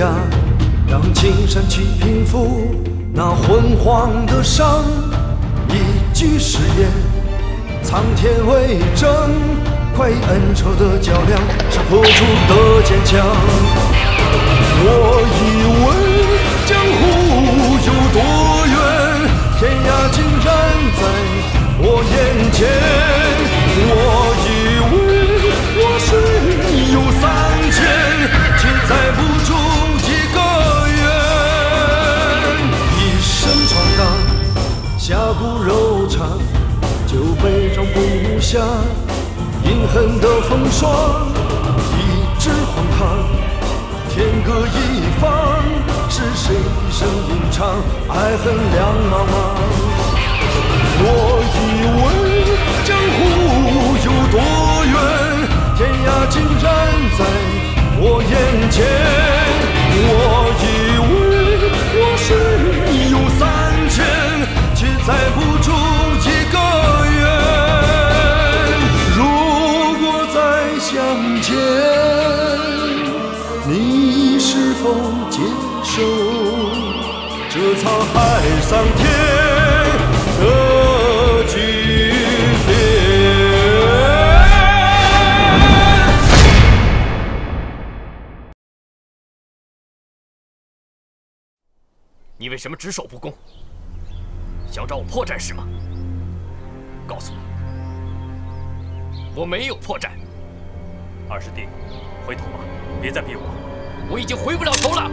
涯，让金山去平复那昏黄的伤。一句誓言，苍天为证，快意恩仇的较量是破除的坚强。我以为江湖有多远，天涯竟然在我眼前。我以为我是有3000，却载不住一个愿。一生闯荡，侠骨柔肠，酒杯装不下隐恨的风霜。一支荒唐，天各一方，是谁一生吟唱，爱恨两茫茫。我以为江湖有多远，天涯竟然在我眼前。我以为我是有3000，却载不住一个愿。如果再相见，你是否接受这沧海桑田的句点？你为什么只守不攻？想找我破绽是吗？告诉你，我没有破绽。二师弟，回头吧，别再逼我。我已经回不了头了。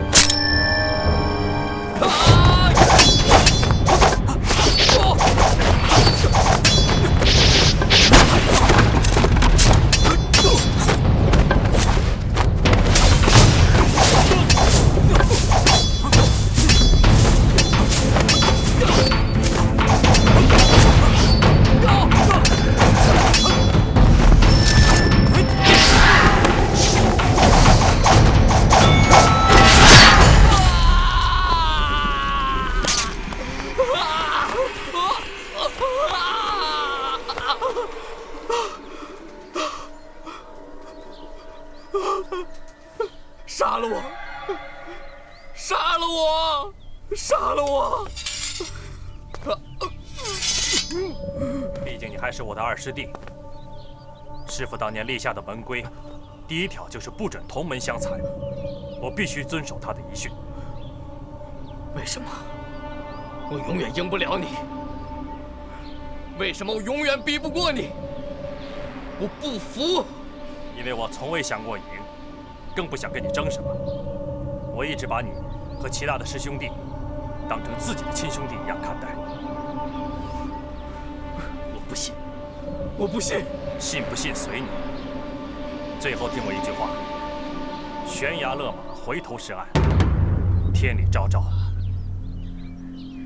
杀了我！杀了我！杀了我！毕竟你还是我的二师弟。师父当年立下的门规，第1条就是不准同门相残，我必须遵守他的遗训。为什么我永远赢不了你？为什么我永远比不过你？我不服！因为我从未想过赢，更不想跟你争什么。我一直把你和其他的师兄弟当成自己的亲兄弟一样看待。我不信，我不信！信不信随你。最后听我一句话：悬崖勒马，回头是岸，天理昭昭。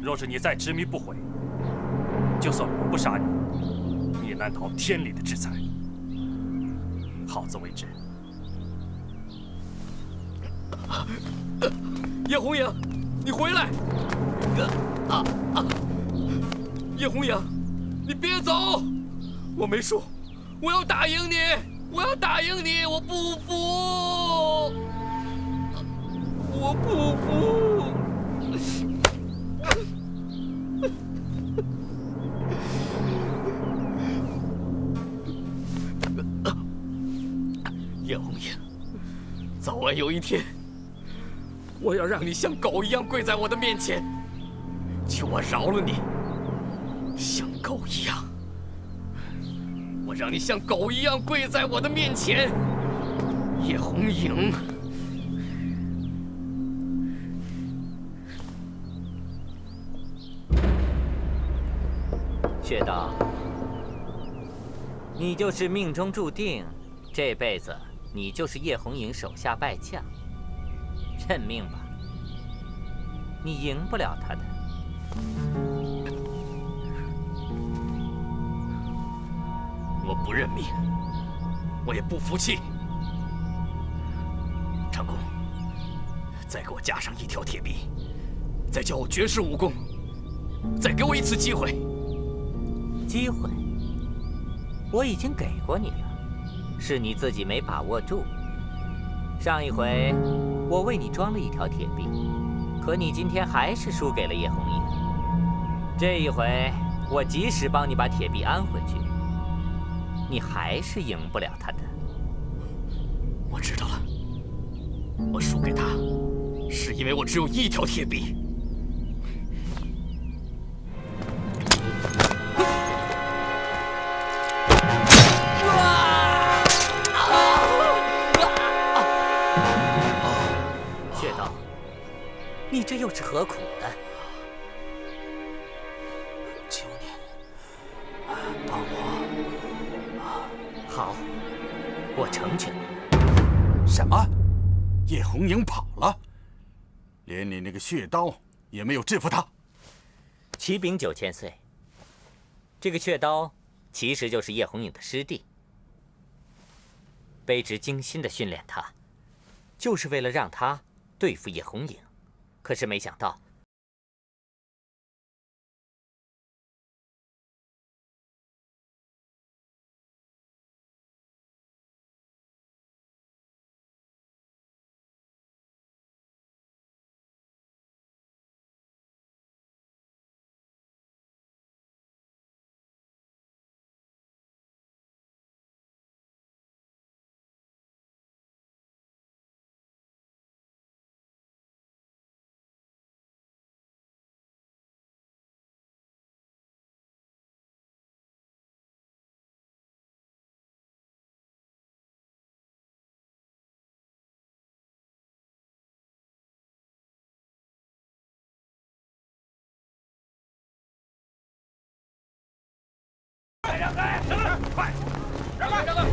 若是你再执迷不悔，就算我不杀你，你也难逃天理的制裁。好自为之。叶红影，你回来！叶红影，你别走！我没输，我要打赢你！我要打赢你！我不服！我不服！叶红影，早晚有一天，我要让你像狗一样跪在我的面前，求我饶了你，像狗一样。我让你像狗一样跪在我的面前，叶红影。薛道，你就是命中注定，这辈子你就是叶红影手下败将。认命吧，你赢不了他的。我不认命，我也不服气。长公，再给我加上1条铁臂，再教我绝世武功，再给我一次机会。机会，我已经给过你了，是你自己没把握住。上一回我为你装了一条铁臂，可你今天还是输给了叶红影。这一回，我即使帮你把铁臂安回去，你还是赢不了他的。我知道了，我输给他，是因为我只有一条铁臂。血刀，你这又是何苦的？求你，帮我。好，我成全你。什么？叶红影跑了？连你那个血刀也没有制服他？启禀9000岁，这个血刀其实就是叶红影的师弟。卑职精心的训练他，就是为了让他对付叶红影。可是没想到，让开！快！让开！让开！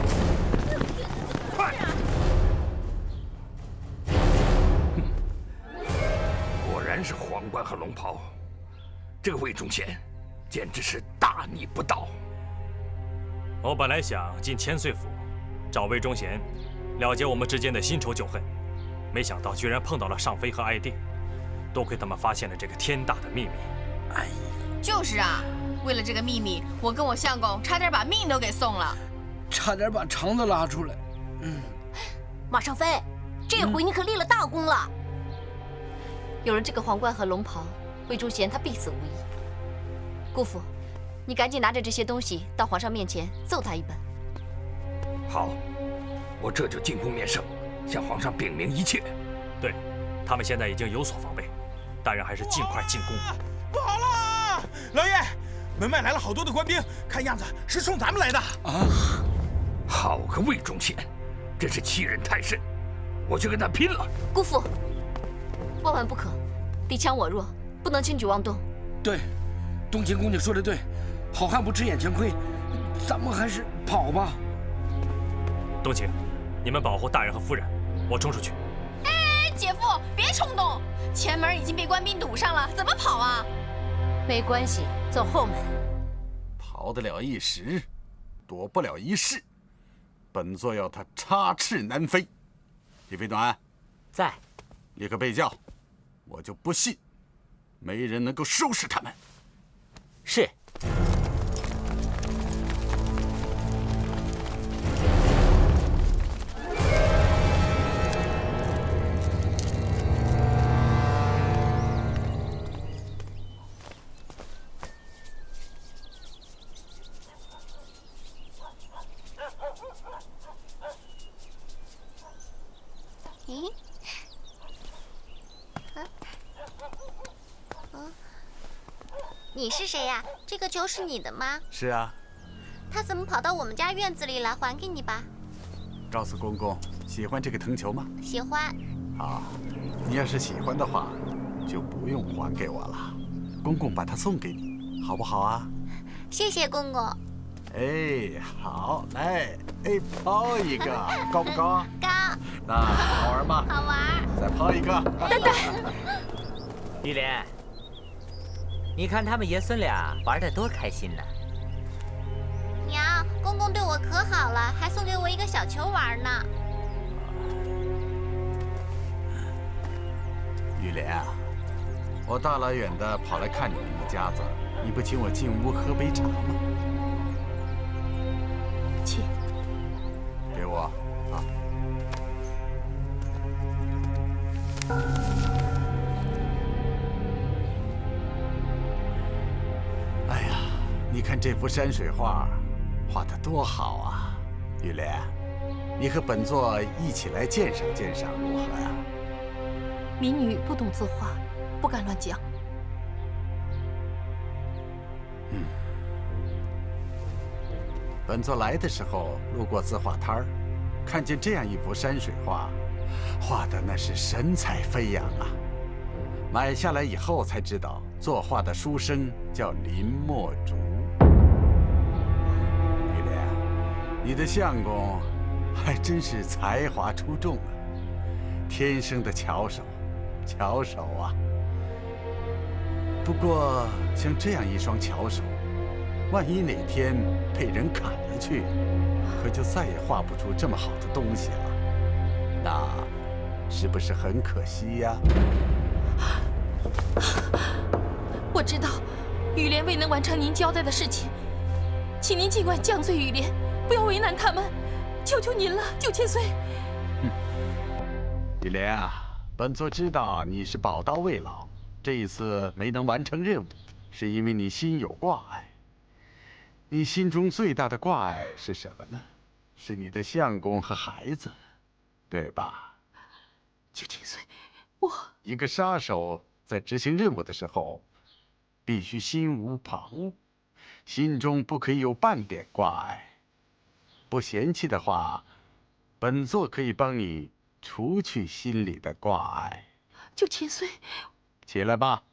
快！果然是皇冠和龙袍，这个魏忠贤简直是大逆不道。我本来想进千岁府，找魏忠贤了结我们之间的新仇旧恨，没想到居然碰到了尚妃和爱弟，多亏他们发现了这个天大的秘密。哎，就是啊。为了这个秘密，我跟我相公差点把命都给送了，差点把肠子拉出来。马尚飞，这回你可立了大功了。有了这个皇冠和龙袍，魏忠贤他必死无疑。姑父，你赶紧拿着这些东西到皇上面前奏他一本。好，我这就进宫面圣，向皇上禀明一切。对，他们现在已经有所防备，大人还是尽快进宫。不好了，老爷！门外来了好多的官兵，看样子是冲咱们来的啊！好个魏忠贤，真是欺人太甚！我去跟他拼了！姑父，万万不可，敌强我弱，不能轻举妄动。对，冬青公主说的对，好汉不吃眼前亏，咱们还是跑吧。冬青，你们保护大人和夫人，我冲出去。哎，姐夫，别冲动，前门已经被官兵堵上了，怎么跑啊？没关系，走后门。逃得了一时，躲不了一世。本座要他插翅难飞。李飞端，在，立刻备轿。我就不信，没人能够收拾他们。是。你是谁呀？这个球是你的吗？是啊。他怎么跑到我们家院子里来？还给你吧。告诉公公，喜欢这个藤球吗？喜欢。好，你要是喜欢的话，就不用还给我了。公公把它送给你，好不好啊？谢谢公公。哎，好，来，哎，抛一个，高不高？高。那好玩吗？好玩。再抛一个。等等。玉莲，你看他们爷孙俩玩得多开心呢。娘，公公对我可好了，还送给我一个小球玩呢。玉莲啊，我大老远的跑来看你们一家子，你不请我进屋喝杯茶吗？请。给我啊。看这幅山水画，画得多好啊！玉莲，你和本座一起来鉴赏鉴赏，如何呀？民女不懂字画，不敢乱讲。本座来的时候路过字画摊儿，看见这样一幅山水画，画的那是神采飞扬啊！买下来以后才知道，作画的书生叫林墨竹。玉莲，你的相公还真是才华出众啊，天生的巧手啊！不过像这样一双巧手，万一哪天被人砍了去，可就再也画不出这么好的东西了，那是不是很可惜呀？我知道，雨莲未能完成您交代的事情，请您尽管降罪雨莲，不要为难他们，求求您了，9000岁。玉莲啊，本座知道你是宝刀未老，这一次没能完成任务，是因为你心有挂碍。你心中最大的挂碍是什么呢？是你的相公和孩子，对吧？9000岁，一个杀手在执行任务的时候，必须心无旁骛，心中不可以有半点挂碍。不嫌弃的话，本座可以帮你除去心里的挂碍。9000岁，起来吧。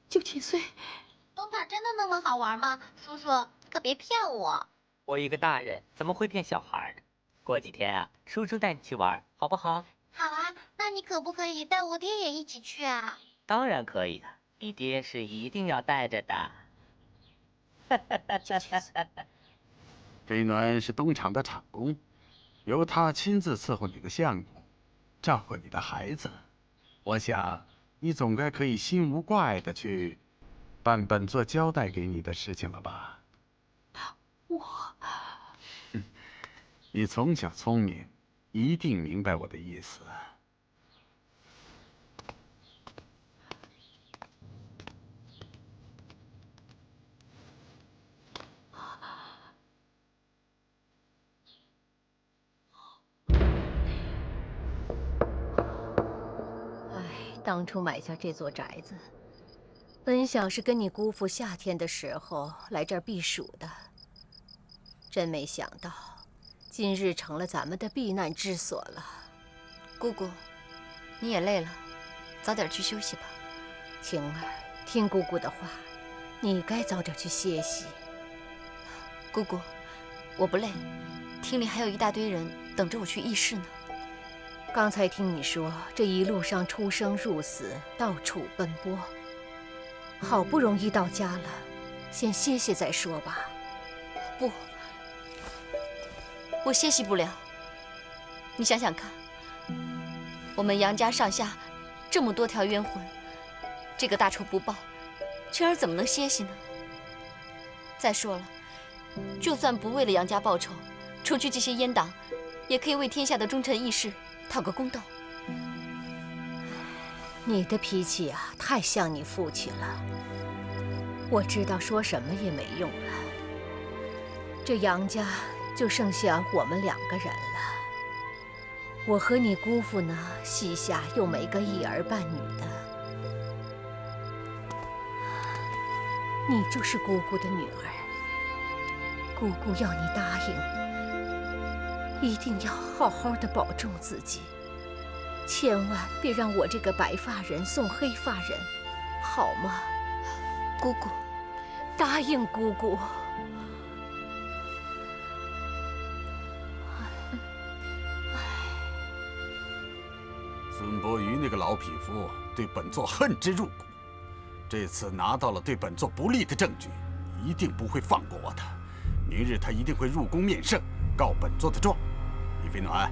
9000岁，东塔真的那么好玩吗？叔叔，可别骗我。我一个大人怎么会骗小孩呢？过几天啊，叔叔带你去玩，好不好？好啊，那你可不可以带我爹也一起去啊？当然可以的，你爹是一定要带着的。飞鸾是东厂的厂工，由他亲自伺候你的相公，照顾你的孩子。我想你总该可以心无挂碍的去办本座交代给你的事情了吧？你从小聪明，一定明白我的意思。当初买下这座宅子，本想是跟你姑父夏天的时候来这儿避暑的，真没想到，今日成了咱们的避难之所了。姑姑，你也累了，早点去休息吧。晴儿，听姑姑的话，你该早点去歇息。姑姑，我不累，厅里还有一大堆人等着我去议事呢。刚才听你说，这一路上出生入死，到处奔波，好不容易到家了，先歇歇再说吧。不，我歇息不了。你想想看，我们杨家上下这么多条冤魂，这个大仇不报，晴儿怎么能歇息呢？再说了，就算不为了杨家报仇，除去这些阉党，也可以为天下的忠臣义士讨个公道。你的脾气啊，太像你父亲了。我知道说什么也没用了。这杨家就剩下我们2个人了。我和你姑父呢，膝下又没个一儿半女的。你就是姑姑的女儿，姑姑要你答应，一定要好好的保重自己，千万别让我这个白发人送黑发人，好吗？姑姑，答应姑姑。孙伯瑜那个老匹夫对本座恨之入骨，这次拿到了对本座不利的证据，一定不会放过我的。明日他一定会入宫面圣，告本座的状。李飞暖，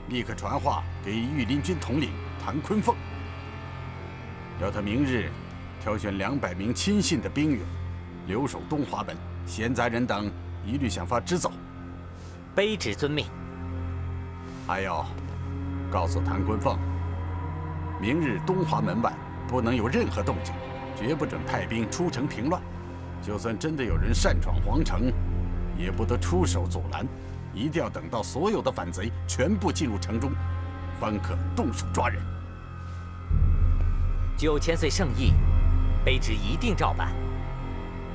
立刻传话给御林军统领谭坤凤，要他明日挑选200名亲信的兵员，留守东华门，闲杂人等一律想发支走。卑职遵命。还有，告诉谭坤凤，明日东华门外不能有任何动静，绝不准派兵出城平乱。就算真的有人擅闯皇城，也不得出手阻拦，一定要等到所有的反贼全部进入城中，方可动手抓人。9000岁圣意，卑职一定照办。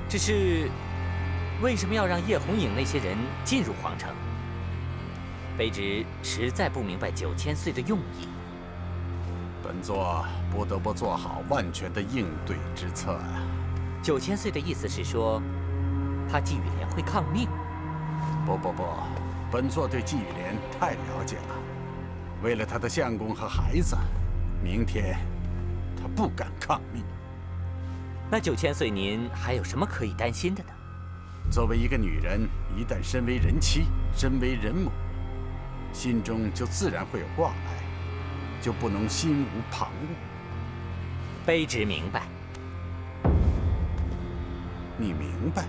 只是，为什么要让叶红影那些人进入皇城？卑职实在不明白9000岁的用意。本座不得不做好万全的应对之策啊。9000岁的意思是说，怕季雨莲会抗命？不，本座对季雨莲太了解了。为了他的相公和孩子，明天他不敢抗命。那9000岁您还有什么可以担心的呢？作为一个女人，一旦身为人妻、身为人母，心中就自然会有挂碍，就不能心无旁骛。卑职明白。你明白？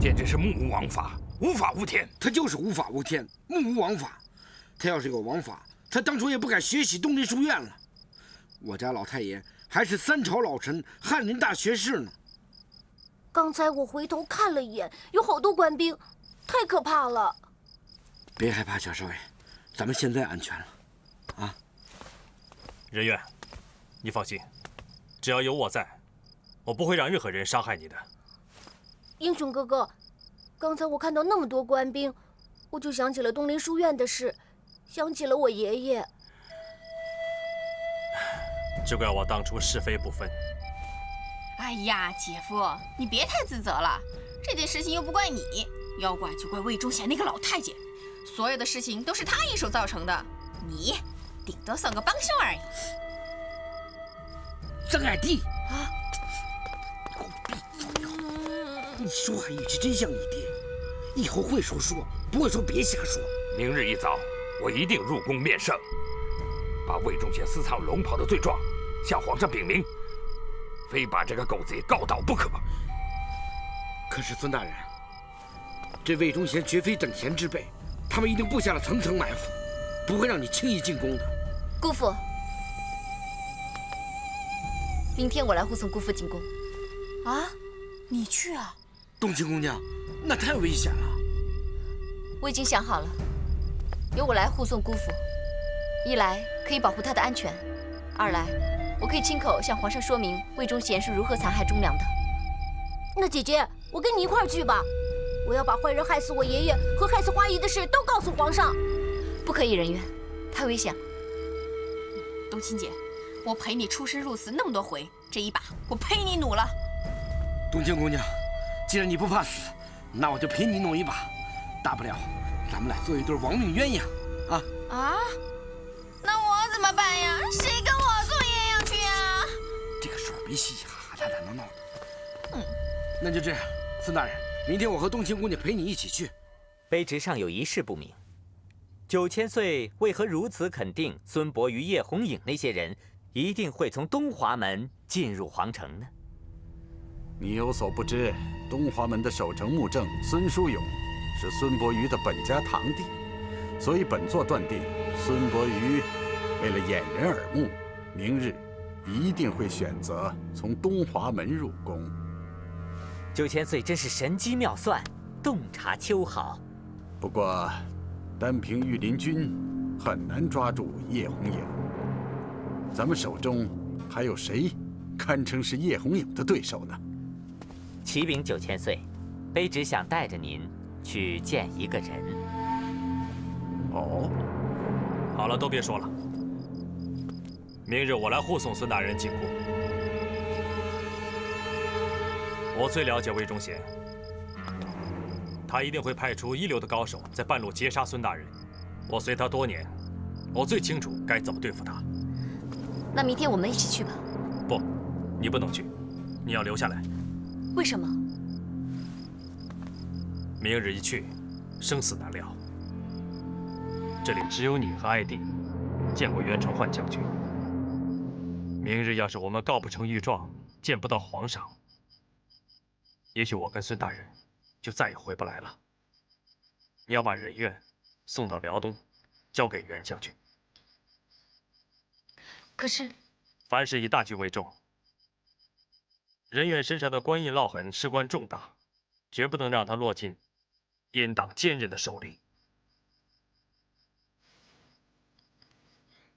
简直是目无王法，无法无天。他就是无法无天，目无王法。他要是有王法，他当初也不敢学习东林书院了。我家老太爷还是3朝老臣，翰林大学士呢。刚才我回头看了一眼，有好多官兵，太可怕了。别害怕，小少爷，咱们现在安全了。啊，人愿，你放心，只要有我在，我不会让任何人伤害你的。英雄哥哥，刚才我看到那么多官兵，我就想起了东林书院的事，想起了我爷爷。只怪我当初是非不分。哎呀，姐夫，你别太自责了，这件事情又不怪你，要怪就怪魏忠贤那个老太监，所有的事情都是他一手造成的，你顶多算个帮凶而已。曾爱弟啊！你说话语气真像你爹，以后会说，不会说别瞎说。明日一早，我一定入宫面圣，把魏忠贤私藏龙袍的罪状向皇上禀明，非把这个狗贼告倒不可。可是孙大人，这魏忠贤绝非等闲之辈，他们一定布下了层层埋伏，不会让你轻易进宫的。姑父，明天我来护送姑父进宫。啊，你去啊？冬青姑娘，那太危险了。我已经想好了，由我来护送姑父，一来可以保护他的安全，二来我可以亲口向皇上说明魏忠贤是如何残害忠良的。那姐姐，我跟你一块儿去吧，我要把坏人害死我爷爷和害死花姨的事都告诉皇上。不可以，人愿，太危险了。冬青姐，我陪你出生入死那么多回，这一把我陪你努了。冬青姑娘，既然你不怕死，那我就陪你弄一把，大不了咱们俩做一对亡命鸳鸯啊！啊？那我怎么办呀？谁跟我做鸳鸯去呀？这个时候别嘻嘻哈哈、打打闹闹的。那就这样，孙大人，明天我和冬青姑娘陪你一起去。卑职尚有一事不明，9000岁为何如此肯定孙伯与叶红影那些人一定会从东华门进入皇城呢？你有所不知，东华门的守城木正孙叔勇是孙伯瑜的本家堂弟，所以本座断定，孙伯瑜为了掩人耳目，明日一定会选择从东华门入宫。9000岁真是神机妙算，洞察秋毫。不过，单凭御林军很难抓住叶红影。咱们手中还有谁堪称是叶红影的对手呢？启禀9000岁，卑职想带着您去见一个人。哦，好了，都别说了，明日我来护送孙大人进宫。我最了解魏忠贤，他一定会派出一流的高手在半路截杀孙大人。我随他多年，我最清楚该怎么对付他。那明天我们一起去吧。不，你不能去，你要留下来。为什么？明日一去，生死难料。这里只有你和艾弟见过袁承焕将军。明日要是我们告不成御状，见不到皇上，也许我跟孙大人就再也回不来了。你要把人愿送到辽东，交给袁将军。可是，凡事以大局为重。人愿身上的官印烙痕事关重大，绝不能让他落进阉党奸人的手里。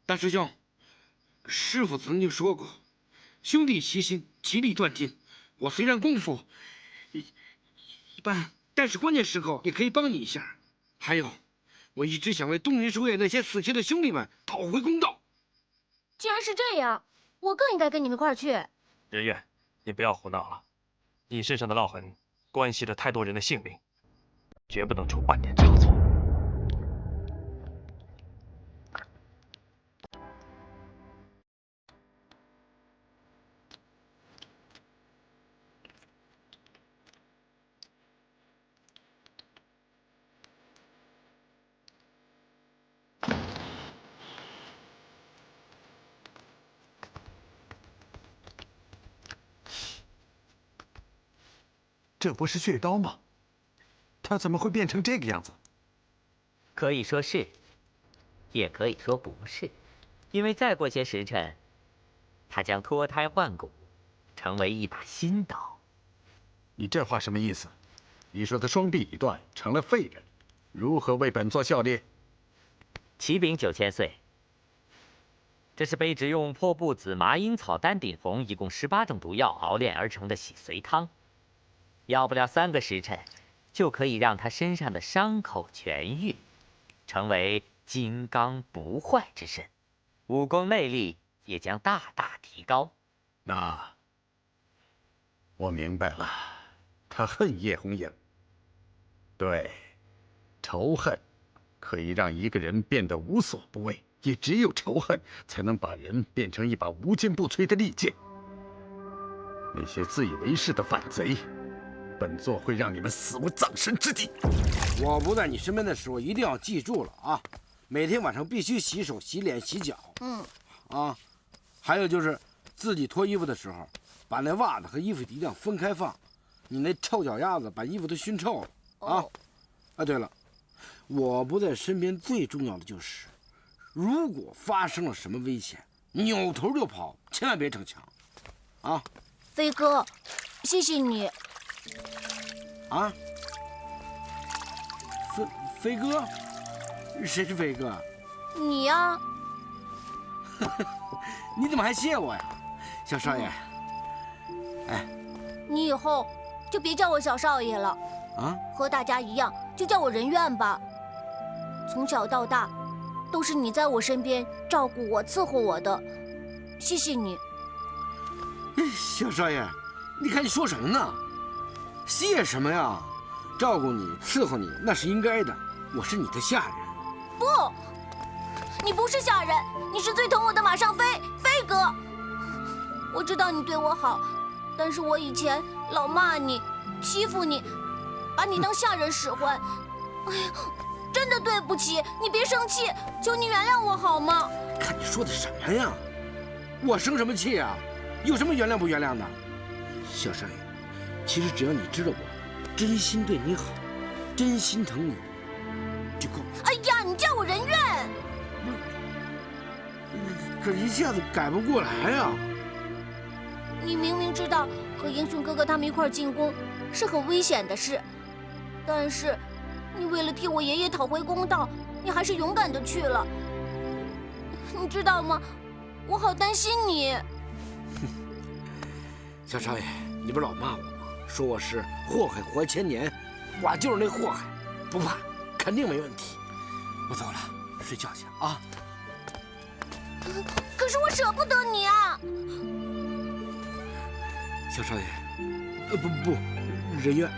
大师兄，师傅曾经说过，兄弟齐心，其利断金。我虽然功夫一般，但是关键时候也可以帮你一下。还有，我一直想为东林书院那些死去的兄弟们讨回公道。既然是这样，我更应该跟你们一块儿去。人愿，你不要胡闹了，你身上的烙痕关系着太多人的性命，绝不能出半点差错。这不是血刀吗？他怎么会变成这个样子？可以说是，也可以说不是，因为再过些时辰，他将脱胎换骨，成为一把新刀。你这话什么意思？你说他双臂已断，成了废人，如何为本座效力？启禀9000岁，这是卑职用破布子、麻樱草、丹顶红一共18种毒药熬炼而成的洗髓汤。要不了3个时辰，就可以让他身上的伤口痊愈，成为金刚不坏之身，武功内力也将大大提高。那我明白了，他恨叶红影。对，仇恨可以让一个人变得无所不为，也只有仇恨才能把人变成一把无坚不摧的利剑。那些自以为是的反贼，本座会让你们死无葬身之地。我不在你身边的时候，一定要记住了啊！每天晚上必须洗手、洗脸、洗脚。啊，还有就是自己脱衣服的时候，把那袜子和衣服一定要分开放。你那臭脚丫子把衣服都熏臭了啊！啊，对了，我不在身边最重要的就是，如果发生了什么危险，扭头就跑，千万别逞强，啊！飞哥，谢谢你。啊，飞哥，谁是飞哥？你呀。你怎么还谢我呀，小少爷？哎，你以后就别叫我小少爷了，啊，和大家一样，就叫我人愿吧。从小到大，都是你在我身边照顾我、伺候我的，谢谢你。小少爷，你看你说什么呢？谢什么呀？照顾你、伺候你那是应该的，我是你的下人。不，你不是下人，你是最疼我的马上飞哥。我知道你对我好，但是我以前老骂你、欺负你，把你当下人使唤。哎呀，真的对不起，你别生气，求你原谅我好吗？看你说的什么呀？我生什么气啊？有什么原谅不原谅的？小少爷，其实只要你知道我真心对你好，真心疼你，就够了。哎呀，你叫我人愿。可一下子改不过来呀。你明明知道和英雄哥哥他们一块进宫是很危险的事，但是你为了替我爷爷讨回公道，你还是勇敢的去了。你知道吗？我好担心你。小少爷，你不是老骂我吗？说我是祸害活千年，我就是那祸害，不怕，肯定没问题。我走了，睡觉去啊。可是我舍不得你啊！小少爷，不，人愿。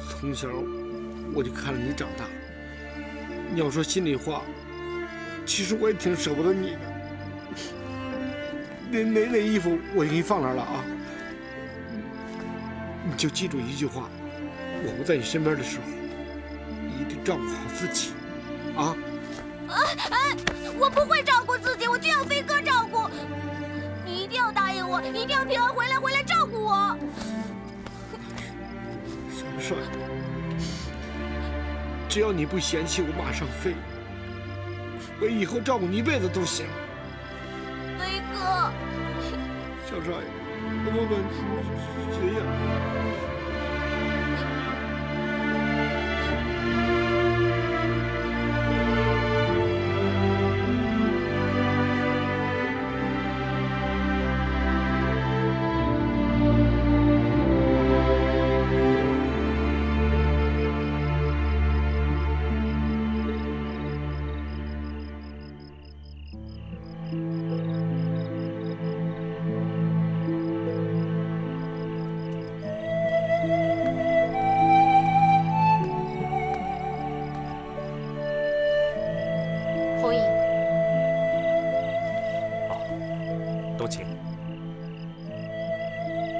从小我就看着你长大。你要说心里话，其实我也挺舍不得你的。那衣服我给你放那儿了啊，你就记住一句话：我不在你身边的时候，一定照顾好自己，啊！我不会照顾自己，我就要飞哥照顾。你一定要答应我，一定要平安回来照顾我。小少爷，只要你不嫌弃我马上飞，我以后照顾你一辈子都行。飞哥，小少爷，不，谁呀？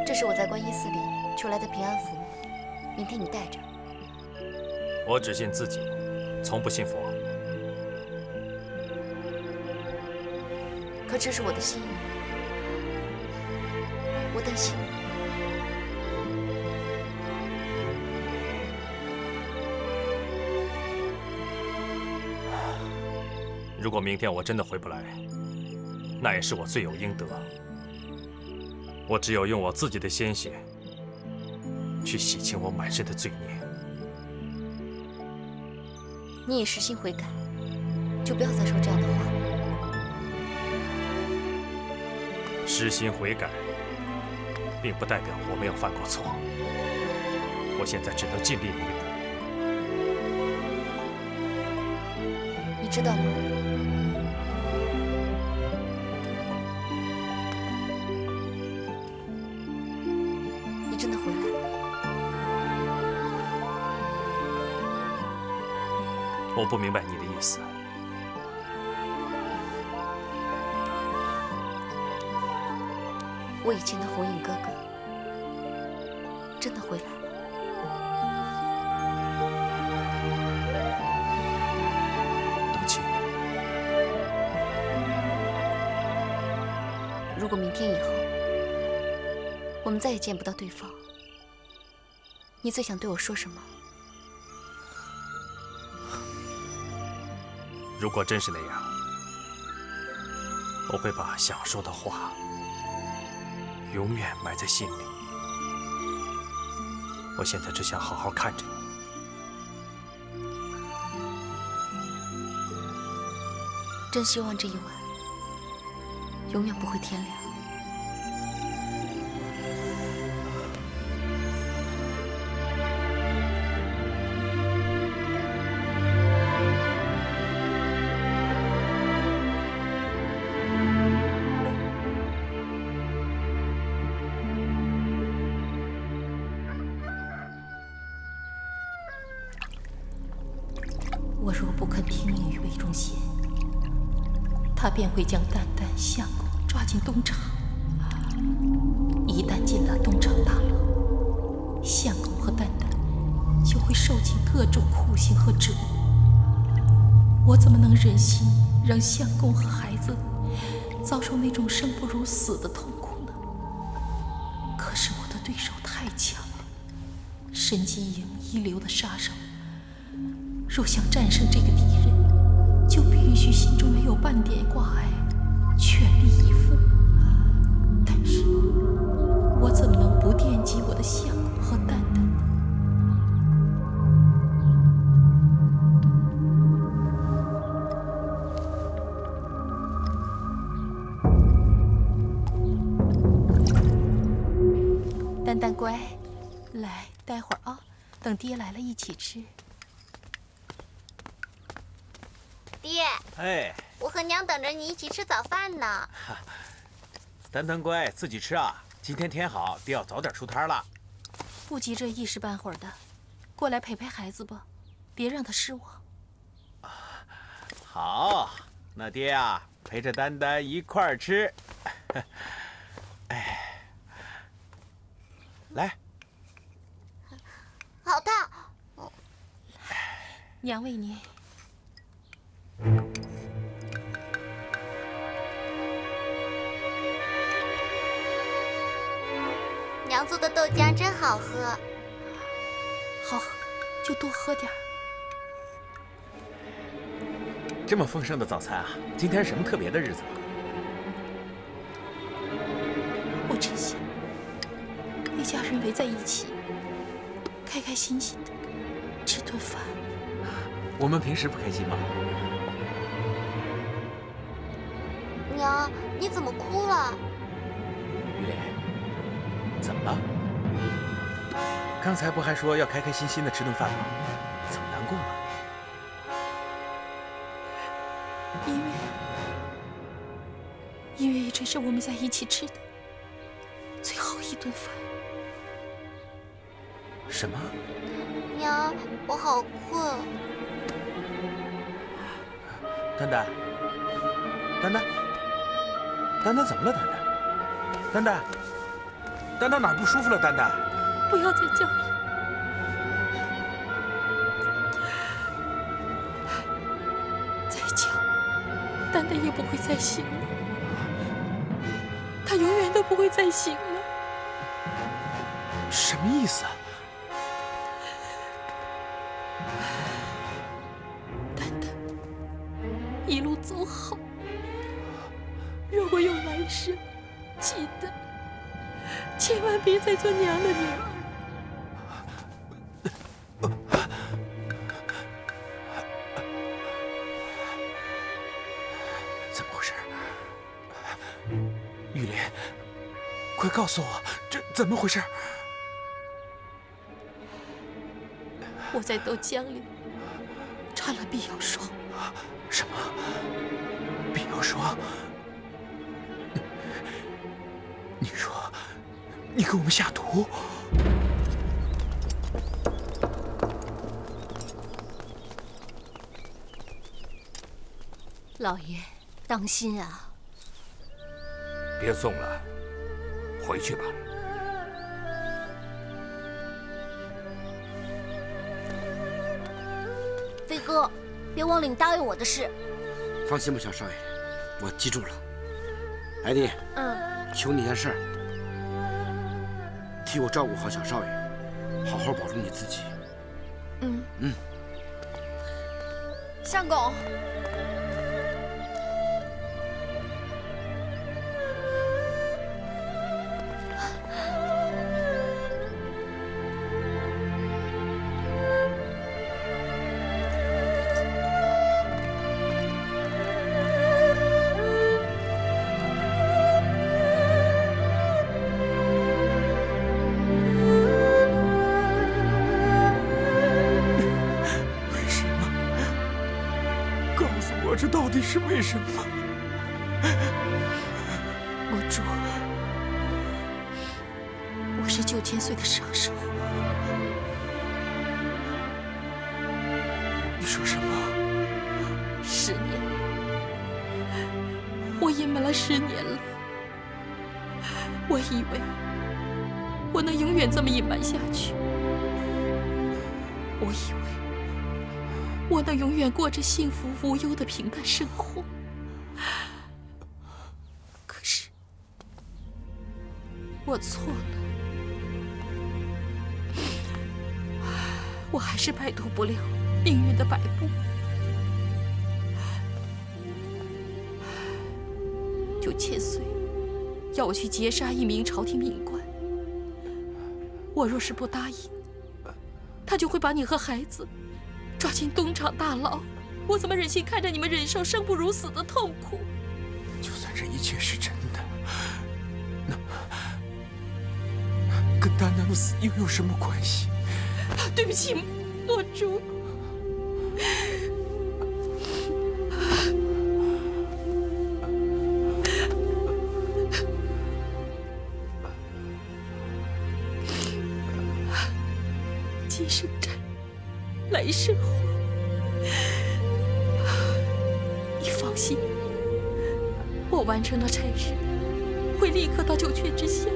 这是我在观音寺里求来的平安符，明天你带着。我只信自己，从不信佛。可这是我的心意，我担心你。如果明天我真的回不来，那也是我罪有应得。我只有用我自己的鲜血去洗清我满身的罪孽。你已实心悔改，就不要再说这样的话了。实心悔改，并不代表我没有犯过错。我现在只能尽力弥补。你知道吗？你真的回来了。我不明白你的意思。我以前的红影哥哥真的回来了。冬青，如果明天以后我们再也见不到对方，你最想对我说什么？如果真是那样，我会把想说的话永远埋在心里。我现在只想好好看着你。真希望这一晚永远不会天亮。我若不肯听命于魏忠贤，他便会将蛋蛋、相公抓进东厂。一旦进了东厂大牢，相公和蛋蛋就会受尽各种酷刑和折磨。我怎么能忍心让相公和孩子遭受那种生不如死的痛苦呢？可是我的对手太强了，神机营一流的杀手。若想战胜这个敌人，就必须心中没有半点挂碍，全力以赴。但是，我怎么能不惦记我的相公和蛋蛋呢？蛋蛋乖，来，待会儿啊，等爹来了一起吃。哎，我和娘等着你一起吃早饭呢。丹丹乖，自己吃啊。今天天好，爹要早点出摊了。不急着一时半会儿的，过来陪陪孩子吧，别让他失望。好，那爹啊，陪着丹丹一块儿吃。哎，来，好烫。娘为您。娘做的豆浆真好喝。好喝就多喝点儿。这么丰盛的早餐啊，今天是什么特别的日子？我只想一家人围在一起，开开心心的吃顿饭。我们平时不开心吗？娘，你怎么哭了？于莲，怎么了？刚才不还说要开开心心的吃顿饭吗？怎么难过了？因为这是我们在一起吃的最后一顿饭。什么？娘，我好困。丹丹，丹丹，丹丹怎么了？丹丹，丹丹，丹丹哪儿不舒服了？丹丹，不要再叫了。再叫，丹丹也不会再醒了。他永远都不会再醒了。什么意思啊？丹丹，一路走好。如果有来生，记得千万别再做娘的女儿。怎么回事？玉莲，快告诉我，这怎么回事？我在豆浆里掺了避药霜。什么？避药霜？你说，你给我们下毒？老爷，当心啊！别送了，回去吧。飞哥，别忘了你答应我的事。放心吧，小少爷，我记住了。艾迪，求你件事，替我照顾好小少爷，好好保重你自己。相公。这到底是为什么？我主，我是9000岁的杀手。你说什么？10年，我隐瞒了10年了。我以为我能永远这么隐瞒下去，我以为我能永远过着幸福无忧的平淡生活。可是，我错了，我还是摆脱不了命运的摆布。9000岁要我去劫杀一名朝廷命官，我若是不答应，他就会把你和孩子抓进东厂大牢，我怎么忍心看着你们忍受生不如死的痛苦？就算这一切是真的，那跟丹丹的死又有什么关系？对不起，墨竹。来生还。你放心，我完成了差事，会立刻到九泉之下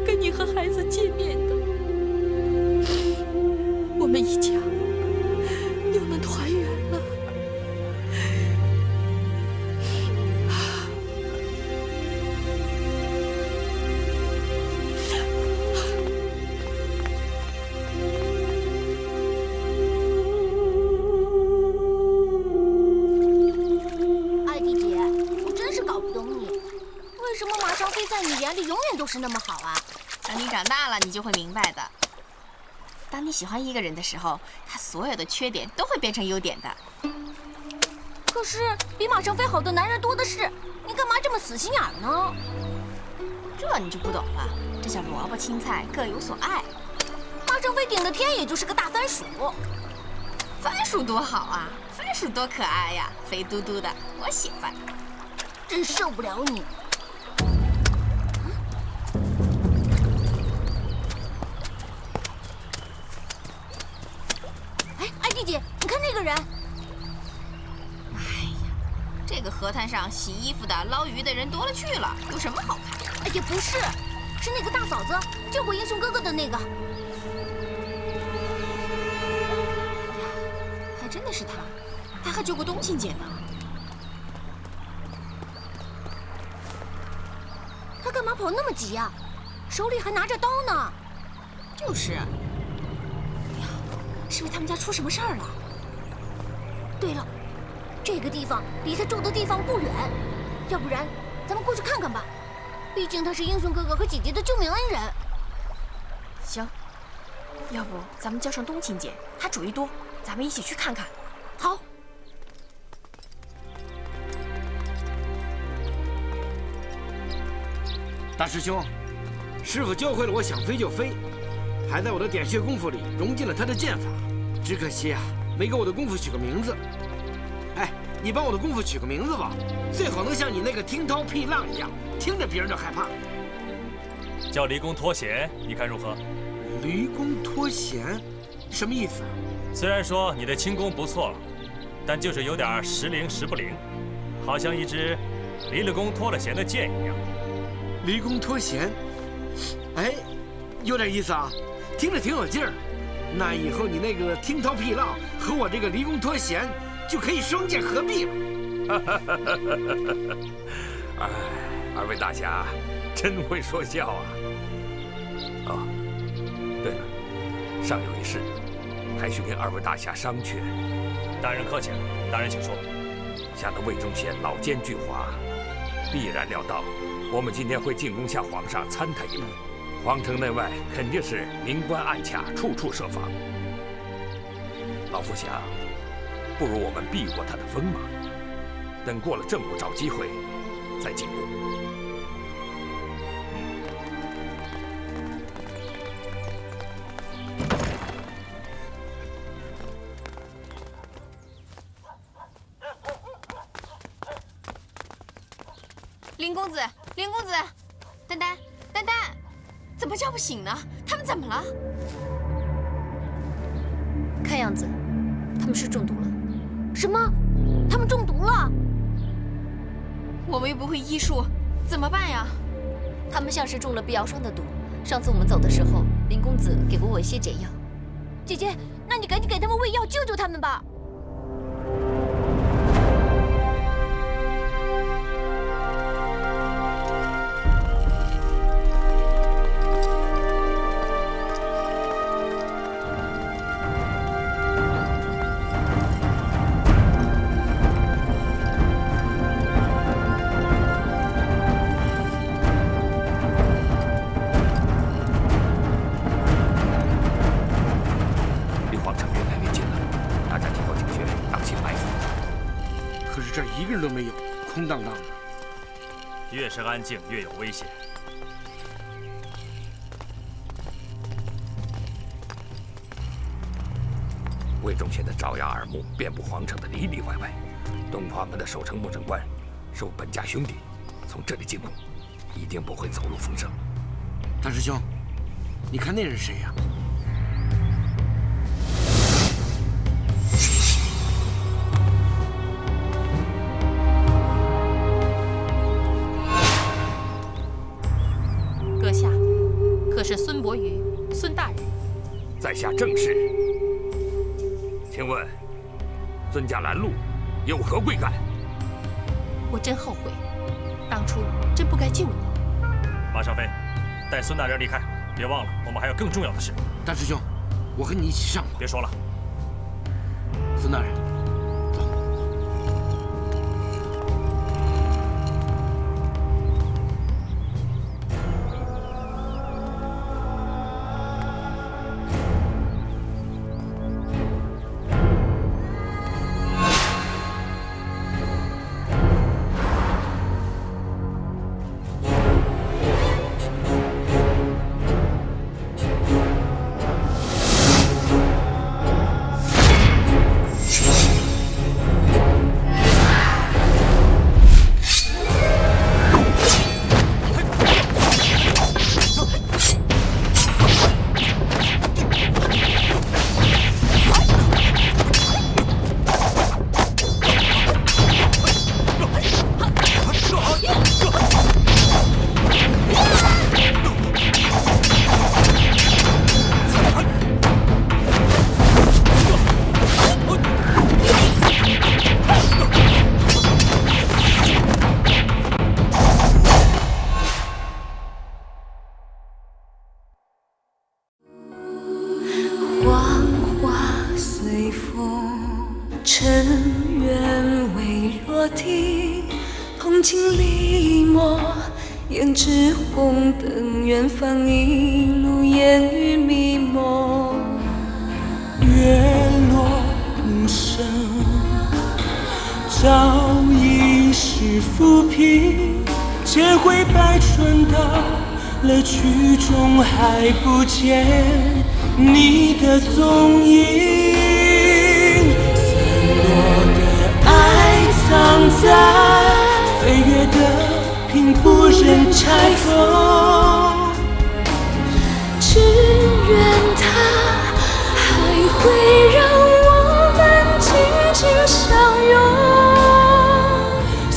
跟你和孩子见面的。我们一家又能团圆了。艾迪姐，我真是搞不懂你，为什么马上飞在你眼里永远都是那么好啊？等你长大了，你就会明白的。当你喜欢一个人的时候，他所有的缺点都会变成优点的。可是比马上飞好的男人多的是，你干嘛这么死心眼呢？这你就不懂了，这叫萝卜青菜各有所爱。马上飞顶的天也就是个大番薯，番薯多好啊，番薯多可爱呀，肥嘟嘟的，我喜欢。真受不了你。艾迪姐，你看那个人。哎呀，这个河滩上洗衣服的、捞鱼的人多了去了，有什么好看？哎呀，不是，是那个大嫂子救过英雄哥哥的那个。还真的是他，他还救过冬青姐呢。他干嘛跑那么急呀？手里还拿着刀呢。就是。是不是他们家出什么事儿了？对了，这个地方离他住的地方不远，要不然咱们过去看看吧。毕竟他是英雄哥哥和姐姐的救命恩人。行，要不咱们叫上冬青姐，她主意多，咱们一起去看看。好。大师兄，师傅教会了我想飞就飞，还在我的点穴功夫里融进了他的剑法。只可惜啊，没给我的功夫取个名字。哎，你帮我的功夫取个名字吧，最好能像你那个惊涛霹浪一样，听着别人就害怕。叫离宫脱险，你看如何？离宫脱险，什么意思啊？虽然说你的轻功不错了，但就是有点时灵时不灵，好像一支离了宫脱了弦的剑一样。离宫脱弦，哎，有点意思啊，听着挺有劲儿。那以后你那个惊涛霹浪和我这个离宫脱弦就可以双剑合璧了。哎，二位大侠真会说笑啊！哦，对了，尚有一事，还需跟二位大侠商榷。大人客气了，大人请说。下的魏忠贤老奸巨猾，必然料到我们今天会进宫向皇上参他一步。皇城内外肯定是明关暗卡，处处设防。老夫想，不如我们避过他的锋芒，等过了正午找机会再进宫。林公子，林公子，丹丹，丹丹。怎么叫不醒呢？他们怎么了？看样子，他们是中毒了。什么？他们中毒了？我们又不会医术，怎么办呀？他们像是中了碧瑶霜的毒。上次我们走的时候，林公子给过我一些解药。姐姐，那你赶紧给他们喂药，救救他们吧。一个人都没有，空荡荡的。越是安静，越有危险。魏忠贤的爪牙耳目遍布皇城的里里外外，东华门的守城木正官是我本家兄弟，从这里进宫，一定不会走漏风声。大师兄，你看那人是谁呀？伯瑜，孙大人，在下正是。请问，尊驾拦路，有何贵干？我真后悔，当初真不该救你。马尚飞，带孙大人离开，别忘了，我们还有更重要的事。大师兄，我和你一起上吧。别说了，孙大人。 胭脂红灯，远方一路烟雨迷蒙。月落无声，朝遗是浮萍。千回百转到了曲终，还不见你的踪影。散落的爱藏在岁月的。 并不忍拆封，只愿它还会让我们紧紧相拥。散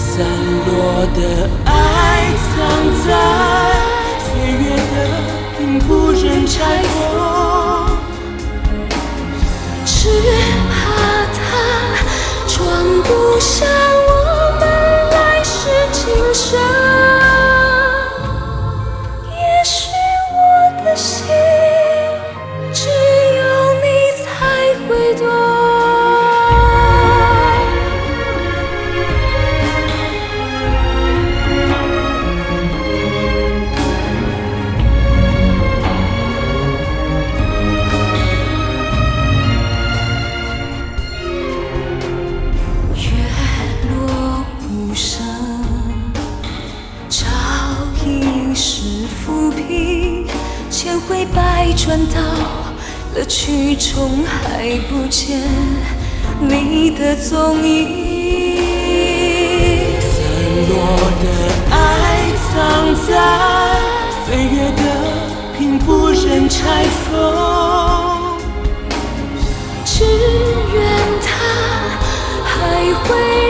落的爱藏在岁月的，并不忍拆封，只怕它装不下我们来世今生。 心，只有你才会懂。月落无声，朝遗是浮萍。 千回百转到了曲终，还不见你的踪影。散落的爱藏在岁月的，并不忍拆封。只愿它还会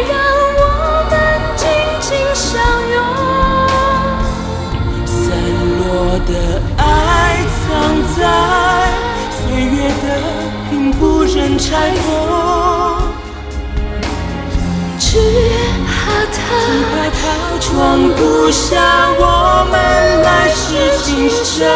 让我们紧紧相拥。散落的爱。 藏在岁月的，并不忍拆封，只怕它装不下我们来世今生。